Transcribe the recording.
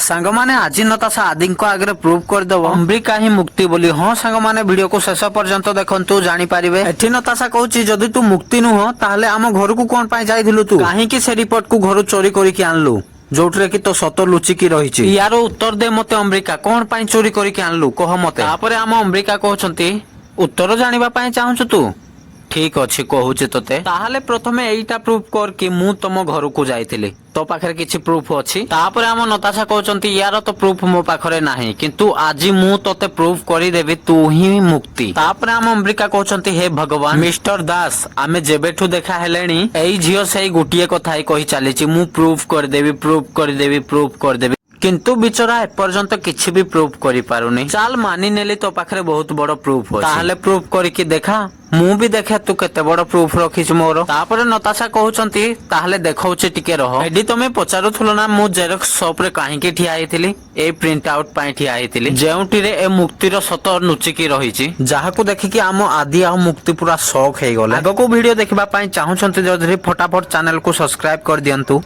सांग माने आज नताशा आदि आगे प्रूव करदेव अंबिका ही मुक्ति बोली। हाँ सांग माने वीडियो को शेष पर्यंत देखंतु जानि पारिबे। एठी नताशा कहूची जदि तू मुक्ति नुह ताहले आम घर को कोन पाई जाइथिलु तू, काहेकि से रिपोर्ट को घर चोरी करिकि आनलु जोठरे कि तो सत लुचिकी रही। यार उत्तर दे मते अंबिका कोन पाई चोरी करिकि आनलु कह मते। तापरे आम अंबिका कहउछंती उत्तर जानिबा पाई चाहूछु तू, ठीक अच्छे कहूचे तोते ताहले प्रथमे एइटा प्रूफ कर कि मु तम घर को जाइथिली, तो पाखरे किछि प्रूफ अछि। तापरे आम नताशा कहउचंती यार तो प्रूफ मो पाखरे नाही, किंतु आजि मु तोते प्रूफ करि देबी तू ही मुक्ति। तापरे आम अंबिका कहउचंती हे भगवान मिस्टर दास आमे जेबेठु देखा हेलेनी एई झियो सेई गुटिए कथाई कहि चालिछि मु प्रूफ कर देबी प्रूफ कर देबी प्रूफ कर देबी, किंतु बिचरा एपर्यंत किछि भी प्रूफ करि पारुनी। चाल मानि नेली तो पाखरे बहुत बड़ प्रूफ अछि, ताहले प्रूफ करिकि देखा मु भी देखे तू केते बड़ प्रूफ रखिस मोर। तापरे नताशा कहउचंती ताहले देखौचे टिके रह। एडी तमे पचारुथुल ना मु जेरक्स शॉप रे काहेकि ठिया आइथिली, ए प्रिंट आउट पाई ठिया आइथिली जेउटी रे ए मुक्तिर सत नुचिकी रहिछि, जाहाकू देखिकि आम आदि आ मुक्ति पूरा शौक हे गले। आगको वीडियो देखिबा पाई चाहउचंती जदि फटाफट चैनल को सब्सक्राइब कर दियंतु।